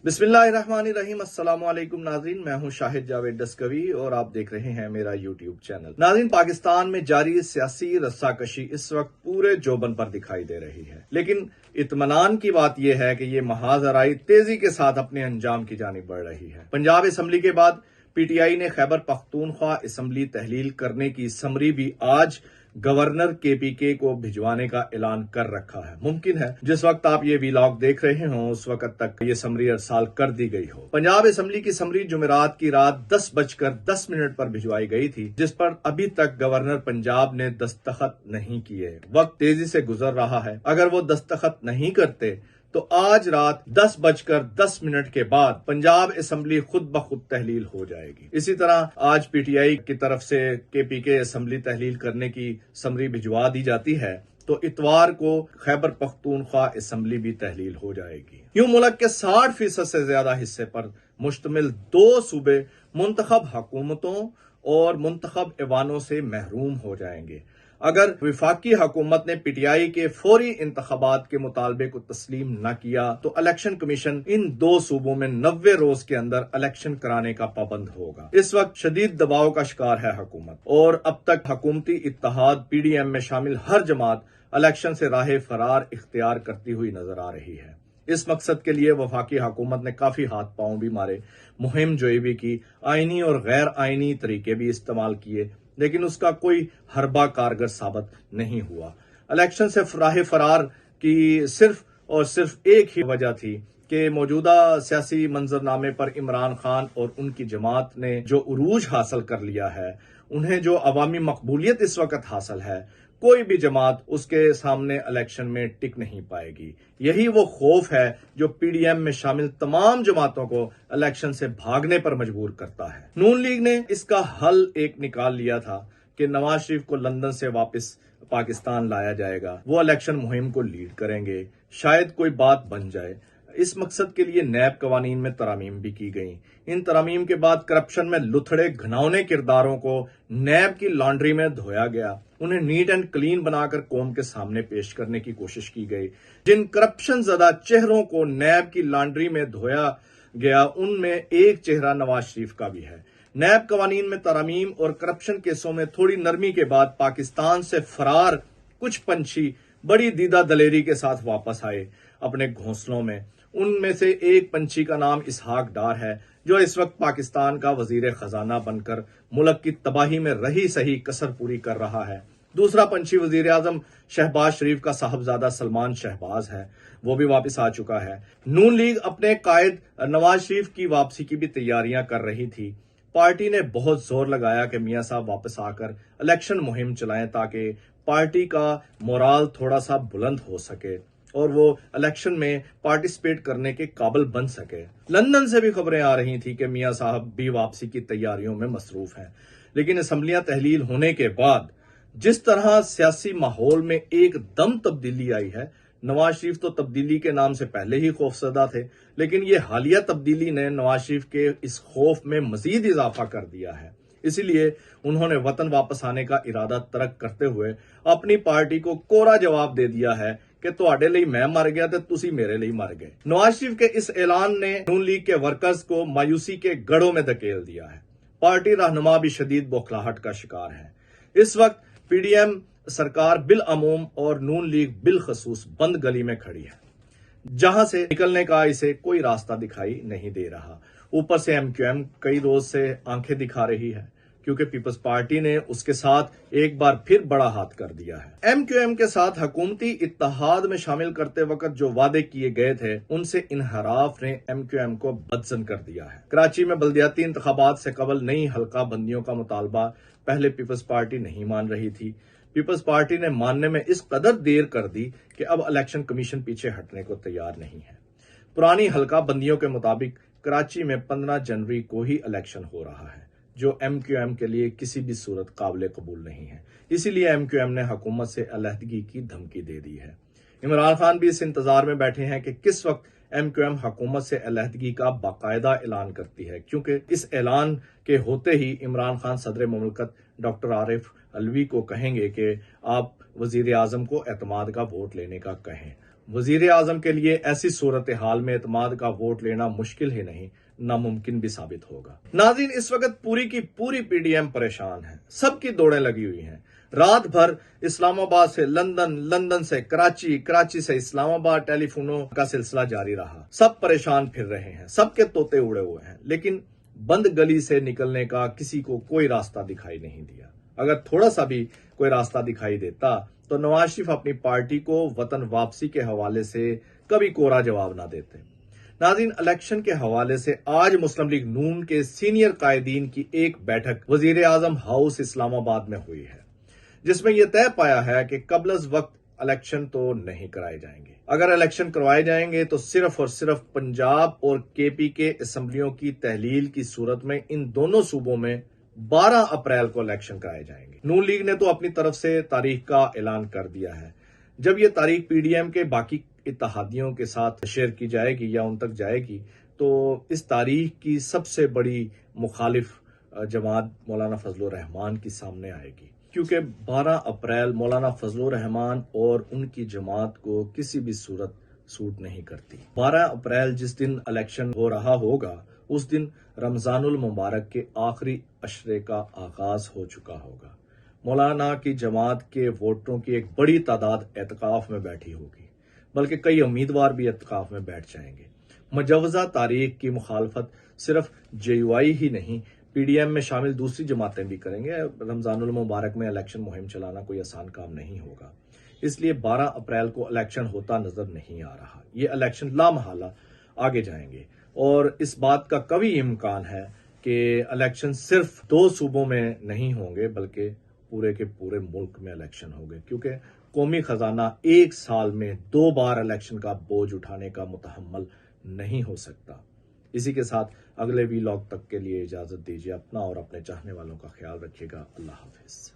बिस्मिल्लाहिर्रहमानिर्रहीम। अस्सलामुअलैकुम नाज़रीन, मैं हूं शाहिद जावेद डस्कवी और आप देख रहे हैं मेरा यूट्यूब चैनल। नाज़रीन, पाकिस्तान में जारी सियासी रस्साकशी इस वक्त पूरे जोबन पर दिखाई दे रही है, लेकिन इत्मीनान की बात यह है कि ये महाजराई तेजी के साथ अपने अंजाम की जानिब बढ़ रही है। पंजाब असम्बली के बाद पीटीआई ने खैबर पख्तूनख्वा असम्बली तहलील करने की समरी भी आज गवर्नर केपीके को भिजवाने का ऐलान कर रखा है। मुमकिन है जिस वक्त आप ये वीलॉग देख रहे हो उस वक्त तक ये समरी अरसाल कर दी गई हो। पंजाब असम्बली की समरी जुमेरात की रात 10:10 पर भिजवाई गई थी, जिस पर अभी तक गवर्नर पंजाब ने दस्तखत नहीं किए। वक्त तेजी से गुजर रहा है। अगर वो दस्तखत नहीं करते तो आज रात 10:10 के बाद पंजाब असम्बली खुद ब खुद तहलील हो जाएगी। इसी तरह आज पीटीआई की तरफ से केपीके असम्बली तहलील करने की समरी भिजवा दी जाती है तो इतवार को खैबर पख्तूनख्वा असम्बली भी तहलील हो जाएगी। यूं मुल्क के 60% से ज्यादा हिस्से पर मुश्तमिल 2 सूबे मुंतखब हुकूमतों और मुंतखब ऐवानों से महरूम हो जाएंगे। अगर विफाकी हुकूमत ने पीटीआई के फौरी इंतखाबात के मुतालबे को तस्लीम न किया तो इलेक्शन कमीशन इन 2 सूबों में 90 रोज के अंदर इलेक्शन कराने का पाबंद होगा। इस वक्त शदीद दबाव का शिकार है हुकूमत और अब तक हुकूमती इत्तेहाद पीडीएम में शामिल हर जमात इलेक्शन से राह फरार इख्तियार करती हुई नजर आ रही है। इस मकसद के लिए वफाकी हुकूमत ने काफी हाथ पांव भी मारे, मुहिम जोई भी की, आईनी और गैर आईनी तरीके भी इस्तेमाल किए, लेकिन उसका कोई हरबा कारगर साबित नहीं हुआ। इलेक्शन से राह फरार की सिर्फ और सिर्फ एक ही वजह थी कि मौजूदा सियासी मंजरनामे पर इमरान खान और उनकी जमात ने जो उरूज हासिल कर लिया है, उन्हें जो अवामी मकबूलियत इस वक्त हासिल है, कोई भी जमात उसके सामने इलेक्शन में टिक नहीं पाएगी। यही वो खौफ है जो पीडीएम में शामिल तमाम जमातों को इलेक्शन से भागने पर मजबूर करता है। नून लीग ने इसका हल एक निकाल लिया था कि नवाज शरीफ को लंदन से वापस पाकिस्तान लाया जाएगा, वो इलेक्शन मुहिम को लीड करेंगे, शायद कोई बात बन जाए। इस मकसद के लिए नैब कवानीन में तरामीम भी की गई। इन तरामीम के बाद करप्शन में लुथड़े घिनौने किरदारों को नैब की लॉन्ड्री में धोया गया, उन्हें नीट एंड क्लीन बनाकर कौम के सामने पेश करने की कोशिश की गई। जिन करप्शन ज़दा चेहरों को नैब की लॉन्ड्री में धोया गया उनमें एक चेहरा नवाज शरीफ का भी है। नैब कवानीन में तरामीम और करप्शन केसों में थोड़ी नरमी के बाद पाकिस्तान से फरार कुछ पंछी बड़ी दीदा दलेरी के साथ वापस आए अपने घोंसलों में। उनमें से एक पंछी का नाम इसहाक डार है, जो इस वक्त पाकिस्तान का वजीर खजाना बनकर मुल्क की तबाही में रही सही कसर पूरी कर रहा है। दूसरा पंछी वजीर आजम शहबाज शरीफ का साहबजादा सलमान शहबाज है, वो भी वापस आ चुका है। नून लीग अपने कायद नवाज शरीफ की वापसी की भी तैयारियां कर रही थी। पार्टी ने बहुत जोर लगाया कि मियां साहब वापस आकर इलेक्शन मुहिम चलाएं ताकि पार्टी का मोराल थोड़ा सा बुलंद हो सके और वो इलेक्शन में पार्टिसिपेट करने के काबिल बन सके। लंदन से भी खबरें आ रही थी कि मियां साहब भी वापसी की तैयारियों में मसरूफ हैं, लेकिन असम्बलियां तहलील होने के बाद जिस तरह सियासी माहौल में एकदम तब्दीली आई है, नवाज शरीफ तो तब्दीली के नाम से पहले ही खौफजदा थे, लेकिन ये हालिया तब्दीली ने नवाज शरीफ के इस खौफ में मजीद इजाफा कर दिया है। इसीलिए उन्होंने वतन वापस आने का इरादा तर्क करते हुए अपनी पार्टी को कोरा जवाब दे दिया है कि तुहाडे लिए मैं मर गया तो तुसी मेरे लिए मर गए। नवाज शरीफ के इस ऐलान ने नून लीग के वर्कर्स को मायूसी के गढ़ों में धकेल दिया है। पार्टी रहनुमा भी शदीद बौखलाहट का शिकार है। इस वक्त पीडीएम सरकार बिल अमूम और नून लीग बिल खसूस बंद गली में खड़ी है, जहां से निकलने का इसे कोई रास्ता दिखाई नहीं दे रहा। ऊपर से एमक्यूएम कई रोज से आंखें दिखा रही है, क्योंकि पीपल्स पार्टी ने उसके साथ एक बार फिर बड़ा हाथ कर दिया है। एमक्यूएम के साथ हुकूमती इत्तेहाद में शामिल करते वक्त जो वादे किए गए थे, उनसे इनहराफ ने एमक्यूएम को बदजन कर दिया है। कराची में बल्दियाती इंतखाबात से कबल नई हल्का बंदियों का मुतालबा पहले पीपल्स पार्टी नहीं मान रही थी। पीपल्स पार्टी ने मानने में इस कदर देर कर दी कि अब इलेक्शन कमीशन पीछे हटने को तैयार नहीं है। पुरानी हल्का बंदियों के मुताबिक कराची में 15 जनवरी को ही इलेक्शन हो रहा है, जो एमक्यूएम के लिए किसी भी सूरत काबिल कबूल नहीं है। इसीलिए एमक्यूएम ने हुकूमत से अलहदगी की धमकी दे दी है। इमरान खान भी इस इंतजार में बैठे हैं कि किस वक्त एमक्यूएम हुकूमत से अलहदगी का बाकायदा ऐलान करती है, क्योंकि इस ऐलान के होते ही इमरान खान सदर मुमलकत डॉक्टर आरिफ अलवी को कहेंगे कि आप वजीर आजम को एतमाद का वोट लेने का कहें वजीर आजम के लिए ऐसी सूरत हाल में एतमाद का वोट लेना मुश्किल ही नहीं, नामुमकिन भी साबित होगा। नाज़रीन, इस वक्त पूरी की पूरी पीडीएम परेशान है, सबकी दौड़ें लगी हुई हैं। रात भर इस्लामाबाद से लंदन, लंदन से कराची, कराची से इस्लामाबाद टेलीफोनों का सिलसिला जारी रहा। सब परेशान फिर रहे हैं, सबके तोते उड़े हुए हैं, लेकिन बंद गली से निकलने का किसी को कोई रास्ता दिखाई नहीं दिया। अगर थोड़ा सा भी कोई रास्ता दिखाई देता तो नवाज शरीफ अपनी पार्टी को वतन वापसी के हवाले से कभी कोरा जवाब ना देते। नाज़रीन, इलेक्शन के हवाले से आज मुस्लिम लीग नून के सीनियर कायदीन की एक बैठक वजीर आजम हाउस इस्लामाबाद में हुई है, जिसमें यह तय पाया है कि कबल वक्त इलेक्शन तो नहीं कराए जाएंगे। अगर इलेक्शन करवाए जाएंगे तो सिर्फ और सिर्फ पंजाब और केपी के असम्बलियों की तहलील की सूरत में इन दोनों सूबों में 12 अप्रैल को इलेक्शन कराए जाएंगे। नून लीग ने तो अपनी तरफ से तारीख का ऐलान कर दिया है। जब यह तारीख पीडीएम के बाकी इत्तेहादियों के साथ शेयर की जाएगी या उन तक जाएगी, तो इस तारीख की सबसे बड़ी मुखालिफ जमात मौलाना फजल रहमान की सामने आएगी, क्योंकि 12 अप्रैल मौलाना फजल रहमान और उनकी जमात को किसी भी सूरत सूट नहीं करती। 12 अप्रैल जिस दिन इलेक्शन हो रहा होगा, उस दिन रमजानुल मुबारक के आखिरी अशरे का आगाज हो चुका होगा। मौलाना की जमात के वोटरों की एक बड़ी तादाद एतकाफ में बैठी होगी, बल्कि कई उम्मीदवार भी एतकाफ में बैठ जाएंगे। मुजवजा तारीख की मुखालफत सिर्फ जेयूआई ही नहीं, पीडीएम में शामिल दूसरी जमातें भी करेंगे। रमजानुल मुबारक में इलेक्शन मुहिम चलाना कोई आसान काम नहीं होगा, इसलिए 12 अप्रैल को इलेक्शन होता नजर नहीं आ रहा। ये इलेक्शन लामहला आगे जाएंगे और इस बात का कभी इम्कान है कि इलेक्शन सिर्फ 2 सूबों में नहीं होंगे, बल्कि पूरे के पूरे मुल्क में इलेक्शन होंगे, क्योंकि कौमी खजाना एक साल में 2 बार इलेक्शन का बोझ उठाने का मुतहम्मल नहीं हो सकता। इसी के साथ अगले वीलॉग तक के लिए इजाजत दीजिए। अपना और अपने चाहने वालों का ख्याल रखिएगा। अल्लाह हाफिज।